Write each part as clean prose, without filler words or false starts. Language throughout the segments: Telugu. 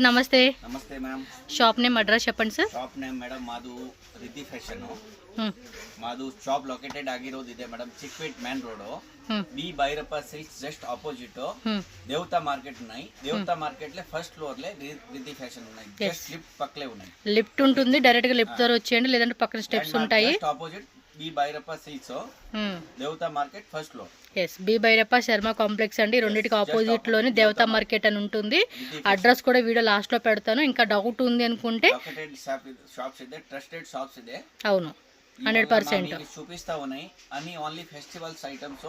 నమస్తే నమస్తే మ్యామ్. షాప్ నేమ్ అడ్రస్ చెప్పండి సార్. షాప్ నేమ్ మేడం మాదు రిద్ధి ఫ్యాషన్. మాదు షాప్ లొకేటెడ్ ಆಗಿ ಇರೋದು ಇದೆ madam Chickpet main road B Bhairappa silks just opposite Devatha market ఉన్నాయి. దేవతా మార్కెట్ లో ఫస్ట్ ఫ్లోర్ లో రిద్ధి ఫ్యాషన్ ఉన్నాయి. జస్ట్ లిఫ్ట్ పక్కలే ఉన్నాయి. లిఫ్ట్ ఉంటుంది, డైరెక్ట్ గా లిఫ్ట్ ద్వారా వచ్చేయండి, లేదంటే పక్కన స్టెప్స్ ఉంటాయి. Just opposite B Bhairappa silks Devatha market first floor. Yes, B Bhairappa Sharma complex అండి. రెండింటికి ఆపోజిట్ లోనే దేవతా మార్కెట్ అని ఉంటుంది. అడ్రస్ కూడా వీడియో లాస్ట్ లో పెడతాను. ఇంకా డౌట్ ఉంది అనుకుంటే షాప్స్ ಇದೆ, ట్రస్టెడ్ షాప్స్ ಇದೆ. అవును, 100% చూపిస్తా ఉన్నాయి. అన్ని only festivals items,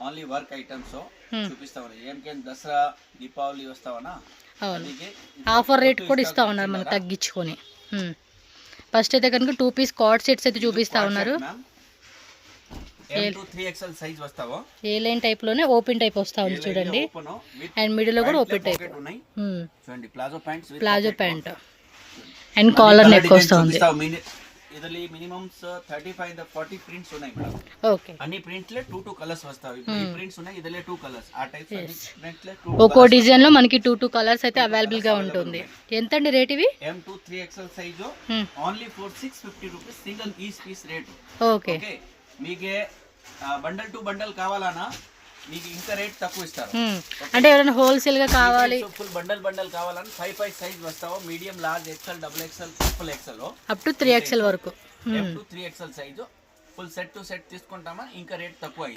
only work items చూపిస్తా ఉన్నాయి. ఏం దసరా దీపావళి వస్తావనా, అవును ఆఫర్ రేట్ కూడా ఇస్తా ఉన్నారు మనకు తగ్గించుకొని. ఫస్ట్ అయితే కనుక 2 పీస్ కార్డ్ సెట్స్ అయితే చూపిస్తా ఉన్నారు. ఏ లైన్ టైప్ లోనే ఓపెన్ టైప్ వస్తా ఉంది చూడండి. అండ్ మిడిల్ లో కూడా open type palazzo pant and collar neck వస్తా ఉంది. ಇದರಲ್ಲಿ ಮಿನಿಮಮ್ 35 ಇಂದ 40 ಪ್ರಿಂಟ್ಸ್ ఉన్నాయి ಮೇಡಂ. ఓకే, అన్ని ప్రింట్స్ లో 2 కలర్స్ వస్తాయి. ఈ ప్రింట్స్ ఉన్నాయి, ఇదలే 2 కలర్స్ ఆ టైప్స్ అన్ని ప్రింట్స్ లో 2 ఒక్కో డిజైన్ లో మనకి 2 కలర్స్ అయితే అవైలబుల్ గా ఉంటుంది. ఎంత అండి రేట్ ఇవి? M2 3XL size only for 650 rupees single piece rate. Okay, మీకే బండల్ టు బండల్ కావాలనా మీకు ఇంకా రేట్ తక్కువ ఇస్తారు. అంటే ఎవరైనా హోల్సేల్ గా కావాలి, ఫుల్ బండల్ కావాలని 5 సైజ్ వస్తావు. Medium, large, XL, XXL, XXL up to 3XL వరకు. M2 3XL size full set to set తీసుకుంటామా ఇంకా రేట్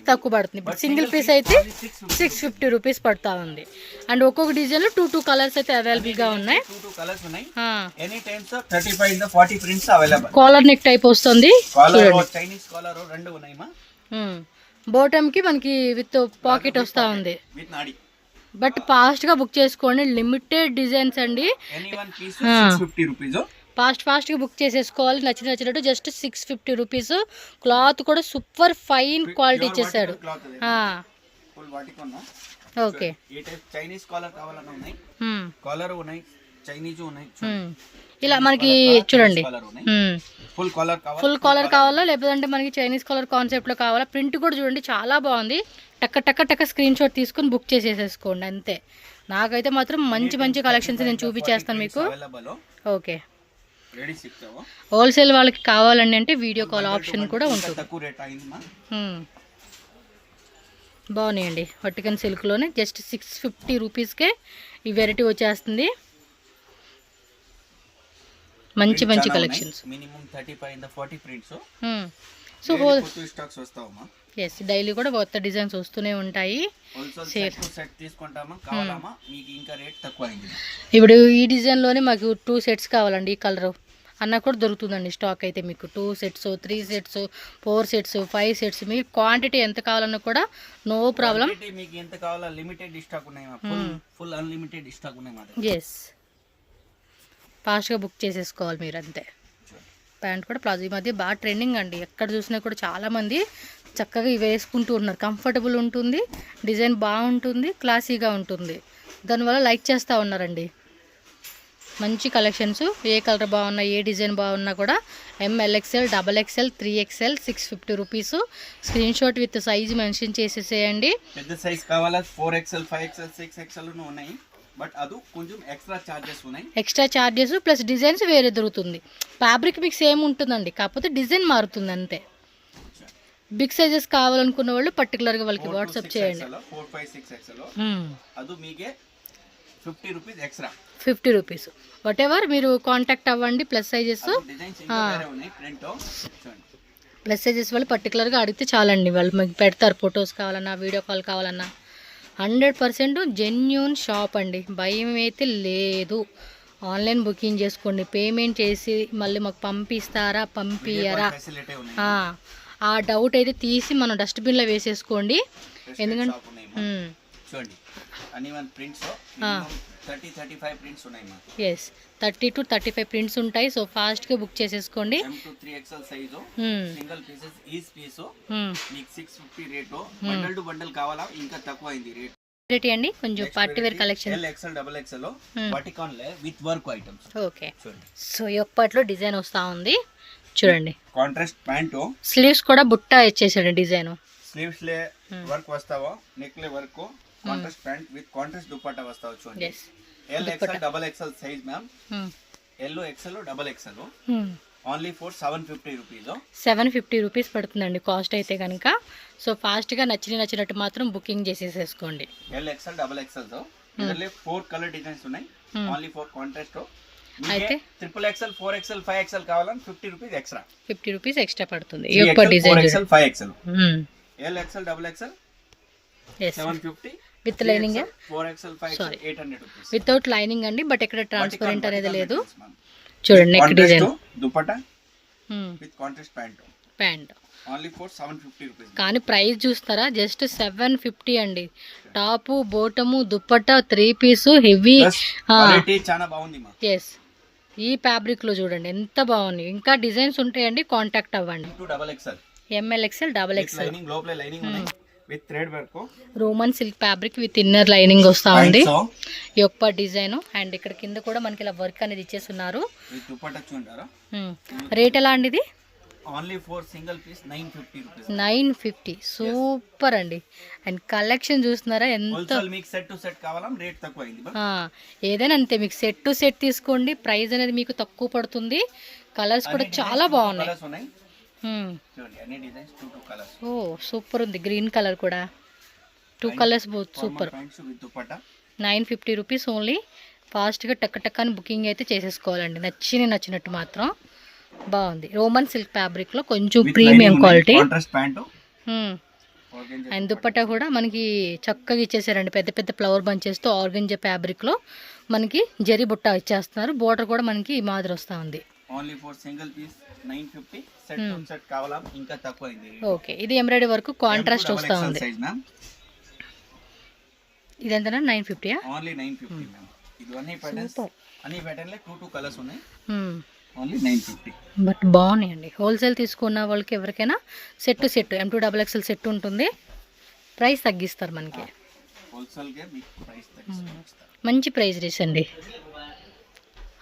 తక్కువ పడుతుంది. ఇప్పుడు సింగిల్ పీస్ అయితే 650 రూపీస్ పడతా ఉంది. అండ్ ఒక్కొక్క డిజైన్ లో 2 కలర్స్ అయితే అవైలబుల్ గా ఉన్నాయి. 2 కలర్స్ ఉన్నాయి. ఎనీ టైమ్స్ 35 ఇంద 40 prints available. Collar neck type వస్తుంది. చైనీస్ కాలర్ రెండు ఉన్నాయమ్మా. బాటమ్ కి మనకి విత్ పాకెట్ వస్తా ఉంది. బట్ ఫాస్ట్ గా బుక్ చేసుకోండి, లిమిటెడ్ డిజైన్స్ అండి. ఫాస్ట్ గా బుక్ చేసేసుకోవాలి. నచ్చినట్టు జస్ట్ 650 రూపీస్. క్లాత్ కూడా సూపర్ ఫైన్ క్వాలిటీ ఇచ్చేసాడు. ఓకే, చైనీస్ కాలర్ కావాలన్నా ఉన్నాయి, కాలర్ ఉన్నాయి, చైనీస్ ఉన్నాయి. ఇలా మనకి చూడండి ఫుల్ కాలర్ కావాలా, లేకపోతే మనకి చైనీస్ కాలర్ కాన్సెప్ట్ లో కావాలా. ప్రింట్ కూడా చూడండి చాలా బాగుంది. టక్క స్క్రీన్ షాట్ తీసుకుని బుక్ చేసేసుకోండి అంతే. నాకైతే మాత్రం మంచి కలెక్షన్స్ నేను చూపించేస్తాను మీకు. ఓకే, హోల్సేల్ వాళ్ళకి కావాలండి అంటే వీడియో కాల్ ఆప్షన్ కూడా ఉంటుంది. బాగున్నాయండి. వర్టికన్ సిల్క్ లోనే జస్ట్ 650 రూపీస్కే ఈ వెరైటీ వచ్చేస్తుంది. మంచి కలెక్షన్స్. మినిమం 35 ఇంద 40 ప్రింట్స్. సో స్టాక్స్ వస్తావమ్మా. yes, డైలీ కూడా కొత్త డిజైన్స్ వస్తూనే ఉంటాయి. సెట్ తీసుకుంటామా కావాలమ్మా మీకు ఇంకా రేట్ తక్కువ అయింది. ఇప్పుడు ఈ డిజైన్ లోనే మాకు 2 సెట్స్ కావాలండి. ఈ కలర్ అన్న కూడా దొరుకుతుందండి స్టాక్ అయితే. మీకు 2 సెట్స్, 3 సెట్స్, 4 సెట్స్, 5 సెట్స్, మీకు క్వాంటిటీ ఎంత కావాలన్నా కూడా నో ప్రాబ్లం. మీకు ఎంత కావాలా లిమిటెడ్ స్టాక్ ఉన్నాయి, ఫుల్ అన్లిమిటెడ్ స్టాక్ ఉన్నాయి. ఎస్, ఫాస్ట్గా బుక్ చేసేసుకోవాలి మీరు అంతే. ప్యాంట్ కూడా ప్లాజో ఈ మధ్య బాగా ట్రెండింగ్ అండి. ఎక్కడ చూసినా కూడా చాలామంది చక్కగా ఇవి వేసుకుంటూ ఉన్నారు. కంఫర్టబుల్ ఉంటుంది, డిజైన్ బాగుంటుంది, క్లాసీగా ఉంటుంది. దానివల్ల లైక్ చేస్తూ ఉన్నారండి. మంచి కలెక్షన్స్. ఏ కలర్ బాగున్నా, ఏ డిజైన్ బాగున్నా కూడా MLXL, XXL, 3XL 650 rupees. Screen shot with size mention చేసేసేయండి. పెద్ద సైజ్ కావాలా 4XL, 5XL, 6XL ఉన్నాయి. బట్ అది కొంచెం ఎక్స్ట్రా చార్జెస్ ప్లస్ డిజైన్స్ వేరే దొరుకుతుంది. ఫ్యాబ్రిక్ మీకు సేమ్ ఉంటుందండి, కాకపోతే డిజైన్ మారుతుంది అంతే. బిగ్ సైజెస్ కావాలనుకున్న వాళ్ళు పర్టికులర్గా వాళ్ళకి వాట్సాప్ చేయండి. 4, 5, 6XL అది మీకే 50 rupees extra. 50 rupees what ever మీరు కాంటాక్ట్ అవ్వండి. ప్లస్ సైజెస్ వాళ్ళు పర్టికులర్గా అడిగితే చాలండి, వాళ్ళు మీకు పెడతారు. ఫొటోస్ కావాలన్నా, వీడియో కాల్ కావాలన్నా 100% జెన్యూన్ షాప్ అండి. భయం అయితే లేదు. ఆన్లైన్ బుకింగ్ చేసుకోండి. పేమెంట్ చేసి మళ్ళీ మాకు పంపిస్తారా పంపియరా ఆ డౌట్ అయితే తీసి మనం డస్ట్బిన్లో వేసేసుకోండి. ఎందుకంటే 30 to 35 ప్రింట్స్ ఉంటాయి. సో ఫాస్ట్గా బుక్ చేసేసుకోండి. M2 3XL size single pieces each piece మీకు 650 రేటు. బండల్ టు బండల్ కావాలా ఇంకా తక్కువ అయింది రేట్ అండి. కొంచెం party wear collection. XL, XXL వర్టికన్ లే with work items. Okay, so యొక్కట్లో డిజైన్ వస్తా ఉంది చూడండి. కాంట్రాస్ట్ ప్యాంట్, స్లీవ్స్ కూడా బుట్ట ఇచ్చేసాడు డిజైన్. స్లీవ్స్ లే వర్క్ వస్తావో, నెక్ లే work, contrast pant with contrast dupatta వస్తావు చూడండి. L XL double XL size ma'am, L XL double XL only for 750 rupees. 750 rupees పడుతుందండి కాస్ట్ అయితే కనుక. సో ఫాస్ట్గా నచ్చినట్టు మాత్రం బుకింగ్ చేసేసేసుకోండి. ఎల్ ఎక్స్ఎల్ డబల్ ఎక్స్ఎల్ తో ఇందులో 4 కలర్ డిజైన్స్ ఉన్నాయి, ఓన్లీ ఫర్ కాంట్రాస్ట్. అయితే ట్రిపుల్ ఎక్స్ఎల్ 4XL 5XL కావాలని 50 రూపీస్ ఎక్స్ట్రా. 50 రూపీస్ ఎక్స్ట్రా పడుతుంది. ఈ యొక్క design 4XL 5XL L XL double XL 750 with lining, 4XL 5XL 800 rupees without lining అండి. బట్ ఇక్కడ ట్రాన్స్పరెంట్ అనేది లేదు. చూడండి neck design, dupatta with contrast pant only for 750 rupees. కానీ ప్రైస్ చూస్తారా, జస్ట్ 750 అండి. టాపు బోటము దుప్పట్టా 3 పీసు హెవీ క్వాలిటీ చాలా బాగుంది మా. ఎస్, ఈ ఫ్యాబ్రిక్ లో చూడండి ఎంత బాగుంది. ఇంకా డిజైన్స్ ఉంటాయండి, కాంటాక్ట్ అవ్వండి. XXL ML XL double XL lining లోపల లైనింగ్ ఉన్నాయి with thread work, Roman silk fabric with inner lining వస్తా ఉంది. ఈ యొక్క డిజైన్ అండ్ ఇక్కడ కింద కూడా మనకి ఇలా వర్క్ అనేది ఇచ్చేస్తున్నారు. దుపట్టా చూడండి, రేట్ ఎలా అండి ఇది? Only for single piece 950 rupees. 950 super అండి. అండ్ కలెక్షన్ చూస్తున్నారా ఎంత. హోల్సేల్ మీకు సెట్ టు సెట్ కావాలా, రేట్ తక్కువ అయింది. ఏదైనా అంతే, మీకు సెట్ టు సెట్ తీసుకోండి, ప్రైస్ అనేది మీకు తక్కువ పడుతుంది. కలర్స్ కూడా చాలా బాగున్నాయి. ఓ సూపర్ ఉంది, గ్రీన్ కలర్ కూడా 2 కలర్స్ సూపర్. 950 rupees only. ఫాస్ట్గా టక్ అని బుకింగ్ అయితే చేసేసుకోవాలండి, నచ్చినట్టు మాత్రం. బాగుంది, రోమన్ సిల్క్ ఫ్యాబ్రిక్ లో కొంచెం ప్రీమియం క్వాలిటీ. అండ్ దుప్పట్టా కూడా మనకి చక్కగా ఇచ్చేసారండి, పెద్ద ఫ్లవర్ బంచెస్ తో ఆర్గంజా ఫ్యాబ్రిక్ లో మనకి జరీ బుట్ట ఇచ్చేస్తున్నారు. బోర్డర్ కూడా మనకి ఈ మాదిరి వస్తా ఉంది. Only for single piece 950, set to set కావాలా ఇంకా తక్కువ అయింది. ఓకే, ఇది ఎంబ్రాయిడరీ వర్క్ కాంట్రాస్ట్ వస్తా ఉంది. ఇదంతా 950 ఓన్లీ 950 మ్యామ్. ఇవన్నీ ప్యాటర్న్స్, అన్ని ప్యాటర్న్ లో 2 కలర్స్ ఉన్నాయి, ఓన్లీ 950. బట్ బాగున్నాయండి. హోల్సేల్ తీసుకున్న వాళ్ళకి ఎవరికైనా set to set M2XXL set ఉంటుంది, ప్రైస్ తగ్గిస్తారు మనకి. హోల్సేల్ కే మీకు ప్రైస్ తగ్గిస్తారు. మంచి ప్రైస్ రేస్ అండి,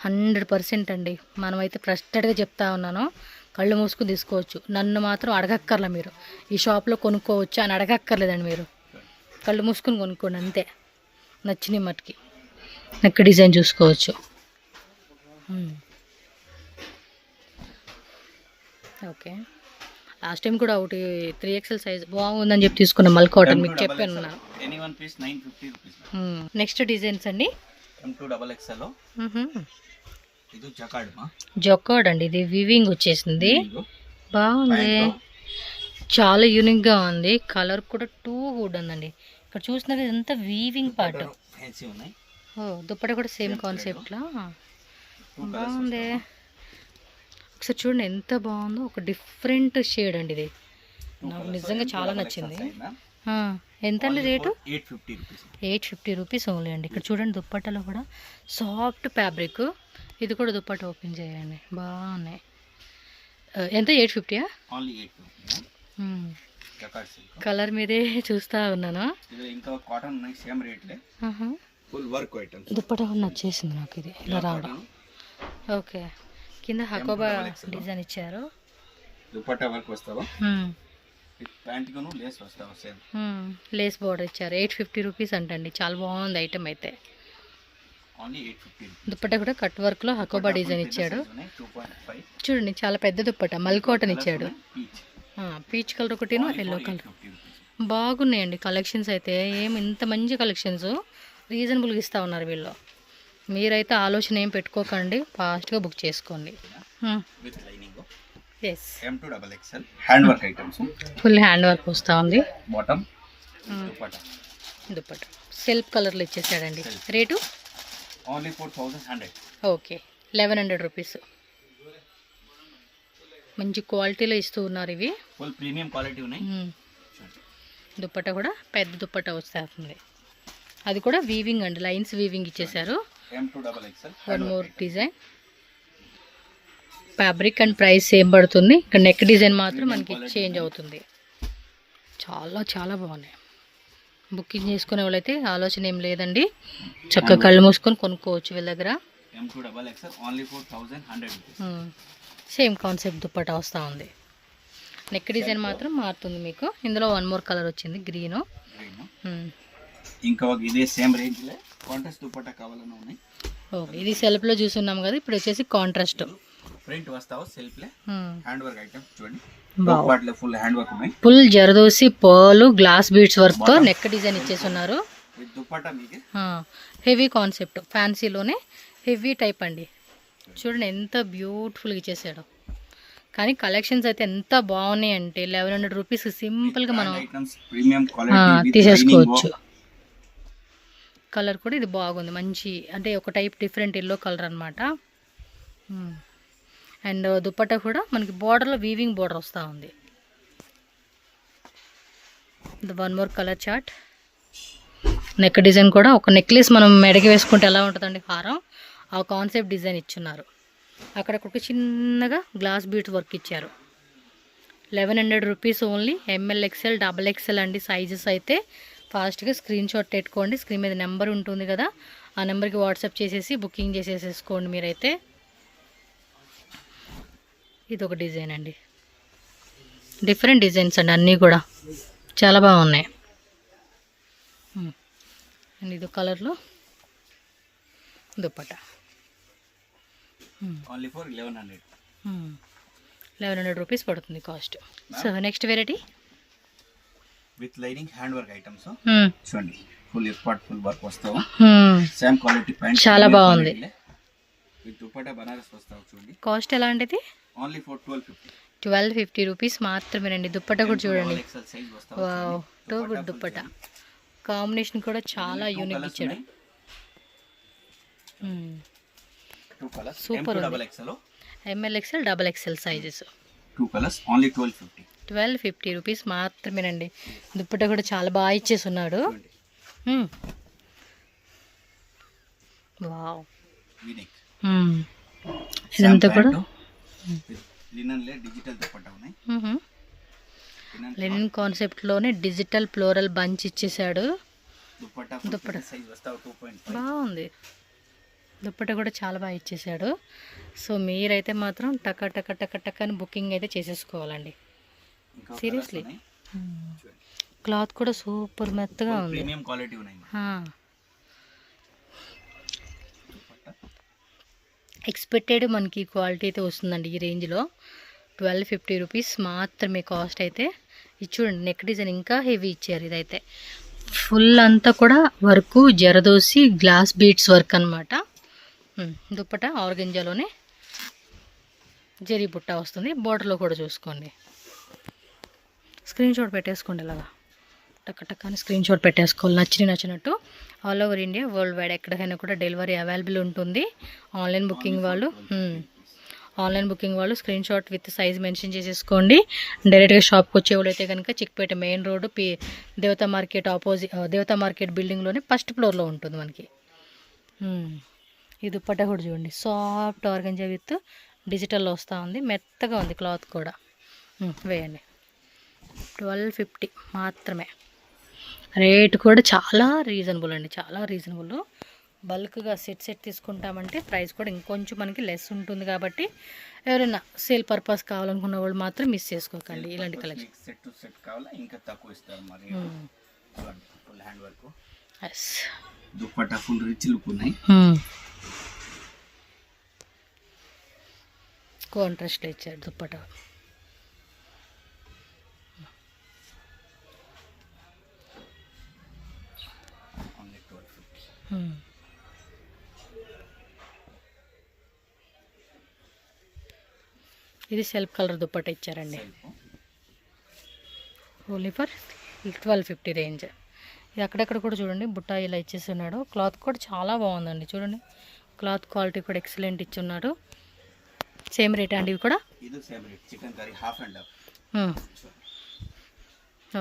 100% అండి. మనమైతే ట్రస్టెడ్గా చెప్తా ఉన్నాను, కళ్ళు మూసుకుని తీసుకోవచ్చు. నన్ను మాత్రం అడగక్కర్లే, మీరు ఈ షాప్లో కొనుక్కోవచ్చు అని అడగక్కర్లేదండి. మీరు కళ్ళు మూసుకుని కొనుక్కోండి అంతే. నచ్చిన మట్టుకి నెక్ డిజైన్ చూసుకోవచ్చు. ఓకే, లాస్ట్ టైం కూడా ఒకటి 3XL సైజ్ బాగుందని చెప్పి తీసుకున్నాం, మల్ కాటన్ మీకు చెప్పాను. నెక్స్ట్ డిజైన్స్ అండి M2XXL ఇది జకార్డ్ అండి. ఇది వీవింగ్ వచ్చేసింది, బాగుంది, చాలా యూనిక్ గా ఉంది. కలర్ కూడా 2 గుడ్ ఉందండి. ఇక్కడ చూసినారు ఇదంతా వీవింగ్ పార్ట్. ఓ దుప్పట కూడా సేమ్ కాన్సెప్ట్ లా బాగుంది. ఒకసారి చూడండి ఎంత బాగుందో, ఒక డిఫరెంట్ షేడ్ అండి ఇది. నాకు నిజంగా చాలా నచ్చింది. ఎంత అండి రేటు? 850 రూపీస్ ఓన్లీ అండి. ఇక్కడ చూడండి దుప్పట్టలో కూడా సాఫ్ట్ ఫ్యాబ్రిక్. ఇది కూడా దుప్పట్ట ఓపెన్ చేయండి, బాగున్నాయి. ఎంత? 850? కలర్ మీదే చూస్తా ఉన్నాను. దుప్పట్ట కూడా నచ్చేసింది నాకు, ఇది ఇలా రావడం. ఓకే, కింద హకోబా డిజైన్ ఇచ్చారు. లేస్ బార్డర్ ఇచ్చారు. 850 రూపీస్ అంటండి, చాలా బాగుంది ఐటమ్ అయితే. దుప్పట్ట కూడా కట్ వర్క్ లో హకోబా డిజైన్ ఇచ్చాడు. చూడండి చాలా పెద్ద దుప్పట్ట, మల్ కాటన్ ఇచ్చాడు. పీచ్ కలర్ ఒకటిను ఎల్లో కలర్. బాగున్నాయండి కలెక్షన్స్ అయితే. ఏమి ఇంత మంచి కలెక్షన్స్ రీజనబుల్గా ఇస్తూ ఉన్నారు వీళ్ళు. మీరైతే ఆలోచన ఏం పెట్టుకోకండి, ఫాస్ట్గా బుక్ చేసుకోండి. ఫుల్ హ్యాండ్ వర్క్ వస్తూ ఉంది. దుప్పట్ట సెల్ఫ్ కలర్లో ఇచ్చేసాడండి. Rate okay 1100 rupees. మంచి క్వాలిటీలో ఇస్తూ ఉన్నారు ఇవి, ఫుల్ ప్రీమియం క్వాలిటీ ఉన్నాయి. దుప్పట్ట కూడా పెద్ద దుప్పట్ట వస్తుంది. అది కూడా వీవింగ్ అండి, లైన్స్ వీవింగ్ ఇచ్చేసారు. One more design. Fabric and price same పడుతుంది. ఇక్కడ నెక్ డిజైన్ మాత్రం మనకి చేంజ్ అవుతుంది. చాలా చాలా బాగున్నాయి. బుకింగ్ చేసుకునే వాళ్ళైతే ఆలోచన ఏం లేదండి, చక్కగా కళ్ళు మూసుకొని కొనుక్కోవచ్చు వీళ్ళ దగ్గర. సేమ్ కాన్సెప్ట్ దుప్పటా వస్తూ ఉంది. నెక్ డిజైన్ మాత్రం మారుతుంది మీకు. ఇందులో 1 మోర్ కలర్ వచ్చింది, గ్రీన్. ఇంకా ఇదే సేమ్ రేంజ్ లో కాంట్రాస్ట్ దుపట్టా కావాలని ఉన్నాయి. ఓకే, ఇది సెల్ఫ్లో చూస్తున్నాం కదా, ఇప్పుడు వచ్చేసి కాంట్రాస్ట్ ప్రింట్ వస్తావు సెల్ఫ్లే హ్యాండ్ వర్క్ ఐటమ్ చూడండి. Wow. వాటిలో ఫుల్ హ్యాండ్ వర్క్ ఉన్నాయి. Full zardozi పర్లు glass beads work తో నెక్ డిజైన్ ఇచ్చేసి ఉన్నారు. ఇది దుపట్టా మీకు హెవీ కాన్సెప్ట్, ఫ్యాన్సీలోనే హెవీ టైప్ అండి. చూడండి ఎంత బ్యూటిఫుల్గా ఇచ్చేసాడు. కానీ కలెక్షన్స్ అయితే ఎంత బాగున్నాయి అంటే 1100 రూపీస్ సింపుల్గా మనం ఐటమ్స్ ప్రీమియం క్వాలిటీ తీసేసుకోవచ్చు. కలర్ కూడా ఇది బాగుంది, మంచి అంటే ఒక టైప్ డిఫరెంట్ ఎల్లో కలర్ అనమాట. అండ్ దుపట్టా కూడా మనకి బార్డర్లో వీవింగ్ బార్డర్ వస్తూ ఉంది. One more colour chart. Neck design కూడా ఒక నెక్లెస్ మనం మెడకి వేసుకుంటే ఎలా ఉంటుందండి హారం, ఆ కాన్సెప్ట్ డిజైన్ ఇచ్చున్నారు. అక్కడ ఒక చిన్నగా గ్లాస్ బీట్స్ వర్క్ ఇచ్చారు. 1100 rupees only. ML XL double XL అండి సైజెస్ అయితే. ఫాస్ట్గా స్క్రీన్ షాట్ పెట్టుకోండి. స్క్రీన్ మీద నెంబర్ ఉంటుంది కదా, ఆ నెంబర్కి వాట్సాప్ చేసేసి బుకింగ్ చేసేసేసుకోండి మీరైతే. ఇది ఒక డిజైన్ అండి, డిఫరెంట్ డిజైన్స్ అండి అన్నీ కూడా చాలా బాగున్నాయి. అండ్ ఇది కలర్లో దుపట్టా ఓన్లీ ఫర్ 1100. 1100 రూపీస్ పడుతుంది cost. So next variety with lining hand work items చూడండి. ఫుల్ ఎక్స్పర్ట్ ఫుల్ వర్క్ వస్తావు. సేమ్ క్వాలిటీ ప్యాంట్ చాలా బాగుంది. విత్ దుపట్టా బనారస్ వస్తావు చూడండి. కాస్ట్ ఎలా అంటది? Only for 1250. 1250 రూపీస్ మాత్రమేనండి. దుపట్టా కూడా చూడండి. ఎక్సెల్ సైజ్ వస్తావు. Wow, too good dupatta. Combination కూడా చాలా యూనిక్ ఇచ్చాడు. సూపర్ ఉంది. M L XL double XL sizes 2 colours only 1250. 1250 rupees మాత్రమేనండి. దుపట్టా కూడా చాలా బాగా ఇచ్చేసి ఉన్నాడు. వావ్, ఇదంతా కూడా లెనిన్ కాన్సెప్ట్లోనే డిజిటల్ ఫ్లోరల్ బంచ్ ఇచ్చేసాడు. దుపట్టా బాగుంది. దుపట్టా కూడా చాలా బాగా ఇచ్చేసాడు. సో మీరైతే మాత్రం టక టక టక టక అని బుకింగ్ అయితే చేసేసుకోవాలండి. సీరియస్లీ క్లాత్ కూడా సూపర్ మెత్తగా ఉంది. ఎక్స్పెక్టెడ్ మనకి క్వాలిటీ అయితే వస్తుందండి ఈ రేంజ్లో. 1250 రూపీస్ మాత్రమే కాస్ట్ అయితే. ఇది చూడండి, నెక్ డిజైన్ ఇంకా హెవీ ఇచ్చారు. ఇదైతే ఫుల్ అంతా కూడా work zardozi glass beads work అనమాట. దుపట్టా ఆర్గంజాలోనే జరీ బుట్ట వస్తుంది. బోర్డర్లో కూడా చూసుకోండి. స్క్రీన్ షాట్ పెట్టేసుకోండి. ఇలాగా టక్క టక్క అని స్క్రీన్ షాట్ పెట్టేసుకోవాలి నచ్చినట్టు. All over India world wide ఎక్కడికైనా కూడా డెలివరీ అవైలబుల్ ఉంటుంది. ఆన్లైన్ బుకింగ్ వాళ్ళు screen shot with size mention చేసేసుకోండి. డైరెక్ట్గా షాప్కి వచ్చేవాళ్ళు అయితే కనుక చిక్పేట మెయిన్ రోడ్డు దేవతా మార్కెట్ దేవతా మార్కెట్ బిల్డింగ్లోనే ఫస్ట్ ఫ్లోర్లో ఉంటుంది మనకి. ఈ దుపట్టా కూడా చూడండి, సాఫ్ట్ ఆర్గంజా విత్ డిజిటల్లో వస్తూ ఉంది. మెత్తగా ఉంది క్లాత్ కూడా. వేయండి. 1250 మాత్రమే. రేట్ కూడా చాలా రీజనబుల్ అండి, చాలా రీజనబుల్. బల్క్గా సెట్ తీసుకుంటామంటే ప్రైస్ కూడా ఇంకొంచెం మనకి లెస్ ఉంటుంది. కాబట్టి ఎవరైనా సేల్ పర్పస్ కావాలనుకున్న వాళ్ళు మాత్రం మిస్ చేసుకోకండి ఇలాంటి కలెక్షన్. సెట్ కావాలా ఇంకా తక్కువ ఇస్తారు మరి. Full hand work. Yes, dupatta full rich look ఉన్నాయి. కాంట్రాస్ట్లో ఇచ్చాడు దుపట్టా. ఇది సెల్ఫ్ కలర్ దుపట్టా ఇచ్చారండి. Only for 1250 range. ఇది అక్కడక్కడ కూడా చూడండి బుట్ట ఇలా ఇచ్చేసి ఉన్నాడు. క్లాత్ కూడా చాలా బాగుందండి. చూడండి, క్లాత్ క్వాలిటీ కూడా ఎక్సలెంట్ ఇచ్చి ఉన్నారు. సేమ్ రేట్ అండి ఇవి కూడా.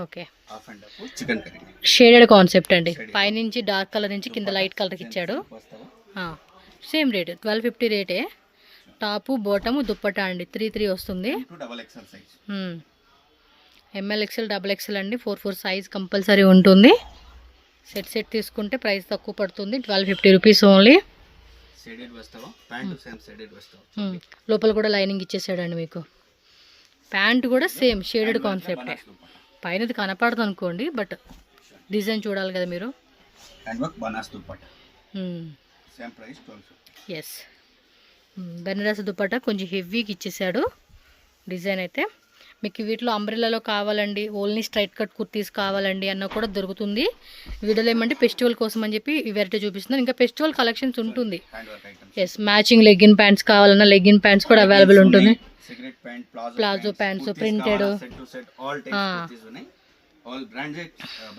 ఓకే, షేడెడ్ కాన్సెప్ట్ అండి. పైనుంచి డార్క్ కలర్ నుంచి కింద లైట్ కలర్కి ఇచ్చాడు. సేమ్ రేట్ 1250 రేటే. టాపు బాటము దుప్పట్టా అండి 3 వస్తుంది. ఎంఎల్ ఎక్స్ఎల్ డబల్ ఎక్స్ఎల్ అండి 4 సైజ్ కంపల్సరీ ఉంటుంది. సెట్ తీసుకుంటే ప్రైస్ తక్కువ పడుతుంది. 1250 రూపీస్ ఓన్లీ. లోపల కూడా లైనింగ్ ఇచ్చేసాడండి మీకు. ప్యాంట్ కూడా సేమ్ షేడెడ్ కాన్సెప్టే. పైనది కనపడదు అనుకోండి, బట్ డిజైన్ చూడాలి కదా మీరు. Same price 1250. Yes, Benaras dupatta కొంచెం హెవీకి ఇచ్చేసాడు డిజైన్ అయితే. మీకు వీటిలో అంబ్రెల్లాలో కావాలండి, ఓన్లీ స్ట్రైట్ కట్ కుర్తీస్ కావాలండి అన్న కూడా దొరుకుతుంది. వీడియోలో ఏమంటే ఫెస్టివల్ కోసం అని చెప్పి ఈ వెరైటీ చూపిస్తున్నాను. ఇంకా ఫెస్టివల్ కలెక్షన్స్ ఉంటుంది. Hand work items. Yes, matching legging pants కావాలన్నా లెగ్గిన్ ప్యాంట్స్ కూడా అవైలబుల్ ఉంటుంది. Cigarette pant, palazzo pants printed, set to set all types kurtis ఉన్నాయి. ఆల్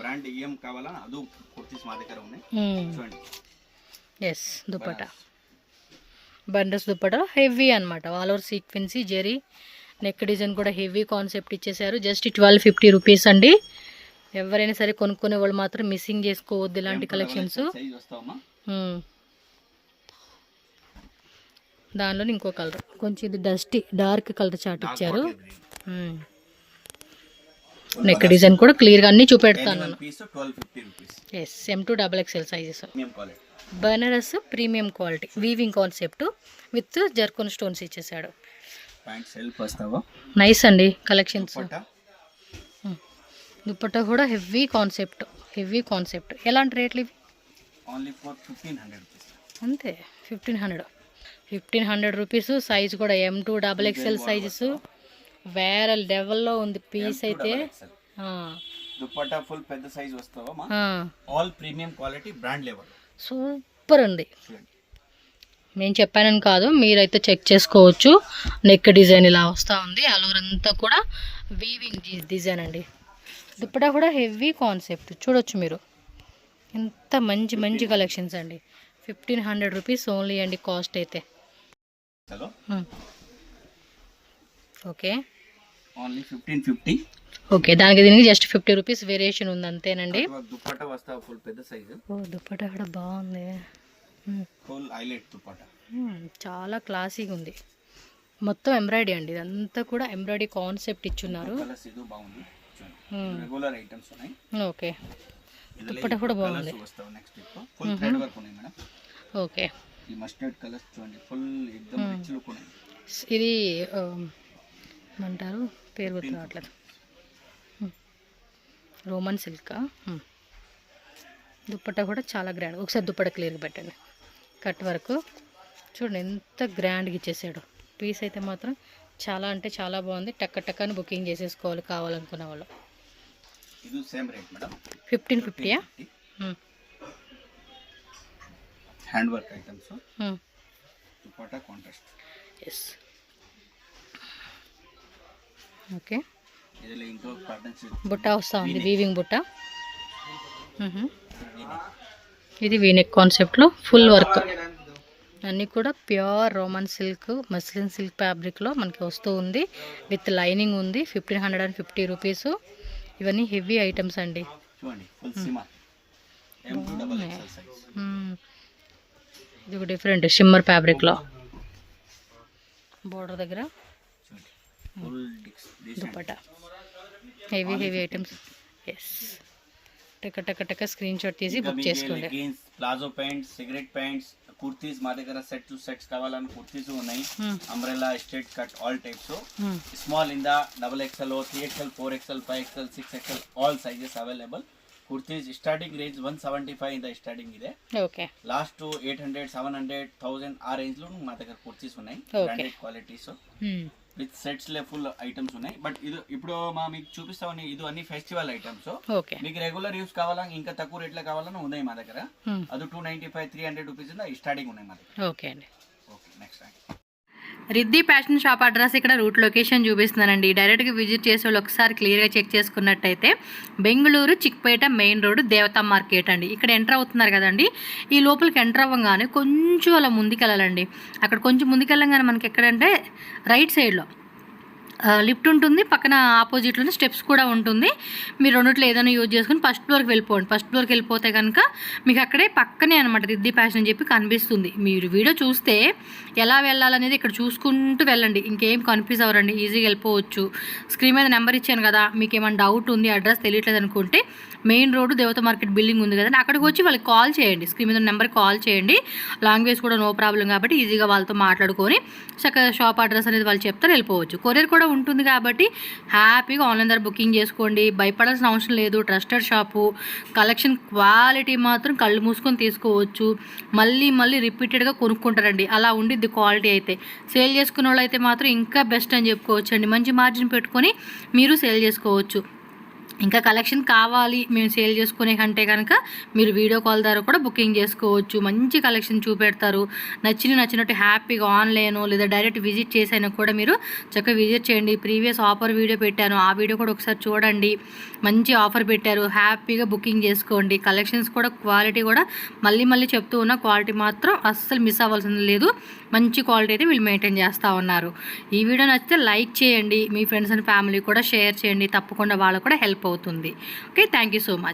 బ్రాండ్ ఏం కావాలన్నా అది కుర్తీస్ మా దగ్గర ఉన్నాయి. చూడండి. ఎస్, దుపట్టా బెనారస్ దుపట్టా హెవీ అనమాట. All over sequence zari neck design కూడా హెవీ కాన్సెప్ట్ ఇచ్చేసారు. జస్ట్ 1250 రూపీస్ అండి. ఎవరైనా సరే కొనుక్కునే వాళ్ళు మాత్రం మిస్సింగ్ చేసుకోవద్దు ఇలాంటి కలెక్షన్స్. సైజ్ వస్తావమ్మా. దానిలో ఇంకో కలర్ కొంచెం ఇది డస్టీ డార్క్ కలర్ చాట్ ఇచ్చారు. నెక్ డిజైన్ కూడా క్లియర్గా అన్నీ చూపెడతాను. Piece 1250 rupees. Yes, M2XXL sizes. Premium quality Banaras premium quality weaving concept with zircon stones ఇచ్చేసాడు. ప్యాంట్ సెల్ఫ్ వస్తావా. నైస్ అండి కలెక్షన్స్. దుపట్టా దుపట్టా కూడా హెవీ కాన్సెప్ట్. ఎలాంటి రేట్లు ఇవి? Only for 1500 rupees. అంతే, 1500 రూపీస్. సైజ్ కూడా M2XXL సైజెస్. వేరే లెవెల్లో ఉంది పీస్ అయితే. దుపట్టా ఫుల్ పెద్ద సైజ్ వస్తావా. All premium quality brand level. Super ఉంది. నేను చెప్పానని కాదు, మీరైతే చెక్ చేసుకోవచ్చు. నెక్ డిజైన్ ఇలా వస్తూ ఉంది. ఆల్ ఓవర్ అంతా కూడా వీవింగ్ డిజైన్ అండి. దుపట్టా కూడా హెవీ కాన్సెప్ట్ చూడొచ్చు మీరు. ఎంత మంచి కలెక్షన్స్ అండి. 1500 రూపీస్ ఓన్లీ అండి కాస్ట్ అయితే. Okay, only 1550. ఓకే, దానికి దీనికి జస్ట్ 50 రూపీస్ వేరియేషన్ ఉంది అంతేనండి. దుపట్టా వస్తావా ఫుల్ పెద్ద సైజ్. ఓ, దుపట్టా కూడా బాగుంది. Full highlight dupatta. చాలా క్లాసీగా ఉంది. మొత్తం ఎంబ్రాయిడరీ అండి. ఇదంతా కూడా ఎంబ్రాయిడరీ కాన్సెప్ట్ ఇచ్చున్నారు. కలర్స్ ఇది బాగుంది. రెగ్యులర్ ఐటమ్స్ ఉన్నాయి. ఓకే, దుపట్టా కూడా బాగుంది. వస్తావా నెక్స్ట్ ఫుల్ థ్రెడ్ వర్క్ ఉన్నాయి మేడం. ఓకే, ఈ మస్టర్డ్ కలర్స్ చూడండి ఫుల్ ఎక్దమ్ రిచ్ లుక్ ఉన్నాయి. ఇది ఏమంటారు పేరు గుర్తు రావట్లేదు. రోమన్ సిల్కా. దుపట్టా కూడా చాలా గ్రాండ్. ఒకసారి దుపట్టా క్లియర్గా పెట్టండి. కట్ వర్క్ చూడండి ఎంత గ్రాండ్గా ఇచ్చేసాడు. పీస్ అయితే మాత్రం చాలా అంటే చాలా బాగుంది. టక్కని బుకింగ్ చేసేసుకోవాలి కావాలనుకున్న వాళ్ళు. ఇది సేమ్ రేట్ మేడం. 1550యా? Hand work items. Dupatta contrast. Yes, okay. ఇదిలో ఇంకో ప్యాటర్న్స్ బుట్ట వస్తూ ఉంది, వీవింగ్ బుట్ట. ఇది వీనెక్ కాన్సెప్ట్లో ఫుల్ వర్క్. అన్నీ కూడా pure Roman silk, muslin silk ఫ్యాబ్రిక్లో మనకి వస్తూ ఉంది. విత్ లైనింగ్ ఉంది. 1550 రూపీస్. ఇవన్నీ హెవీ ఐటమ్స్ అండి. ఇది ఒక డిఫరెంట్ షిమ్మర్ ఫ్యాబ్రిక్లో బోర్డర్ దగ్గర దుపట్టా. Heavy items. ఎస్, టక స్క్రీన్ షాట్ తీసి బుక్ చేసుకోండి. Palazzo pants, cigarette pants, kurtis మా దగ్గర సెట్ టు సెట్స్ కావాలని కుర్తీస్ ఉన్నాయి. Umbrella, straight cut all types. Small ఇందా XXL, 3XL, 4XL, 5XL, 6XL all sizes available. Kurtis starting range 175 ఇంత స్టార్టింగ్ ಇದೆ. ఓకే, లాస్ట్ 800, 700, 1000 ఆ రేంజ్ లో మా దగ్గర కుర్తీస్ ఉన్నాయి. బ్రాండెడ్ క్వాలిటీస్ విత్ సెట్స్ లే ఫుల్ ఐటమ్స్ ఉన్నాయి. బట్ ఇది ఇప్పుడు మీకు చూపిస్తామని ఇది అన్ని ఫెస్టివల్ ఐటమ్స్. మీకు రెగ్యులర్ యూస్ కావాలా ఇంకా తక్కువ రేట్లో కావాలన్నా ఉన్నాయి మా దగ్గర. అది 295, 300 రూపీస్ స్టార్టింగ్ ఉన్నాయి మా దగ్గర. ఓకే అండి. Okay, next Riddhi fashion shop address ఇక్కడ రూట్ లొకేషన్ చూపిస్తున్నానండి. డైరెక్ట్గా విజిట్ చేసే వాళ్ళు ఒకసారి క్లియర్గా చెక్ చేసుకున్నట్టయితే బెంగళూరు చిక్పేట మెయిన్ రోడ్ దేవతా మార్కెట్ అండి. ఇక్కడ ఎంటర్ అవుతున్నారు కదండి. ఈ లోపలికి ఎంటర్ అవ్వగానే కొంచెం అలా ముందుకెళ్ళాలండి. అక్కడ కొంచెం ముందుకెళ్ళగానే మనకి ఎక్కడంటే రైట్ సైడ్లో లిఫ్ట్ ఉంటుంది. పక్కన ఆపోజిట్లోనే స్టెప్స్ కూడా ఉంటుంది. మీరు రెండిట్లో ఏదైనా యూజ్ చేసుకుని ఫస్ట్ ఫ్లోర్కి వెళ్ళిపోండి. ఫస్ట్ ఫ్లోర్కి వెళ్ళిపోతే కనుక మీకు అక్కడే పక్కనే అనమాట రిద్ధి ఫ్యాషన్ అని చెప్పి కనిపిస్తుంది. మీరు వీడియో చూస్తే ఎలా వెళ్ళాలనేది ఇక్కడ చూసుకుంటూ వెళ్ళండి. ఇంకేం కన్ఫ్యూజ్ అవ్వరండి, ఈజీగా వెళ్ళిపోవచ్చు. స్క్రీన్ మీద నెంబర్ ఇచ్చాను కదా, మీకు ఏమైనా డౌట్ ఉంది, అడ్రస్ తెలియట్లేదు అనుకుంటే మెయిన్ రోడ్డు దేవత మార్కెట్ బిల్డింగ్ ఉంది కదండి, అక్కడికి వచ్చి వాళ్ళకి కాల్ చేయండి. స్క్రీన్ మీద నెంబర్కి కాల్ చేయండి. లాంగ్వేజ్ కూడా నో ప్రాబ్లం కాబట్టి ఈజీగా వాళ్ళతో మాట్లాడుకొని చక్కగా షాప్ అడ్రస్ అనేది వాళ్ళు చెప్తారు, వెళ్ళిపోవచ్చు. కొరియర్ కూడా కూడా ఉంటుంది కాబట్టి హ్యాపీగా ఆన్లైన్ ద్వారా బుకింగ్ చేసుకోండి. భయపడాల్సిన అవసరం లేదు. ట్రస్టెడ్ షాపు, కలెక్షన్ క్వాలిటీ మాత్రం కళ్ళు మూసుకొని తీసుకోవచ్చు. మళ్ళీ మళ్ళీ రిపీటెడ్గా కొనుక్కుంటారండి. అలా ఉండిద్ది క్వాలిటీ అయితే. సేల్ చేసుకునే వాళ్ళు అయితే మాత్రం ఇంకా బెస్ట్ అని చెప్పుకోవచ్చు అండి. మంచి మార్జిన్ పెట్టుకొని మీరు సేల్ చేసుకోవచ్చు. ఇంకా కలెక్షన్ కావాలి మేము సేల్ చేసుకునే కంటే కనుక మీరు వీడియో కాల్ ద్వారా కూడా బుకింగ్ చేసుకోవచ్చు. మంచి కలెక్షన్ చూపెడతారు. నచ్చినట్టు హ్యాపీగా ఆన్లైన్ లేదా డైరెక్ట్ విజిట్ చేసైనా కూడా మీరు చక్కగా విజిట్ చేయండి. ప్రీవియస్ ఆఫర్ వీడియో పెట్టాను, ఆ వీడియో కూడా ఒకసారి చూడండి. మంచి ఆఫర్ పెట్టారు, హ్యాపీగా బుకింగ్ చేసుకోండి. కలెక్షన్స్ కూడా క్వాలిటీ కూడా మళ్ళీ చెప్తూ ఉన్న క్వాలిటీ మాత్రం అస్సలు మిస్ అవ్వాల్సింది లేదు. మంచి క్వాలిటీ అయితే వీళ్ళు మెయింటైన్ చేస్తూ ఉన్నారు. ఈ వీడియో నచ్చితే లైక్ చేయండి. మీ ఫ్రెండ్స్ అండ్ ఫ్యామిలీ కూడా షేర్ చేయండి. తప్పకుండా వాళ్ళకు కూడా హెల్ప్ అవుతుంది. Okay, thank you so much.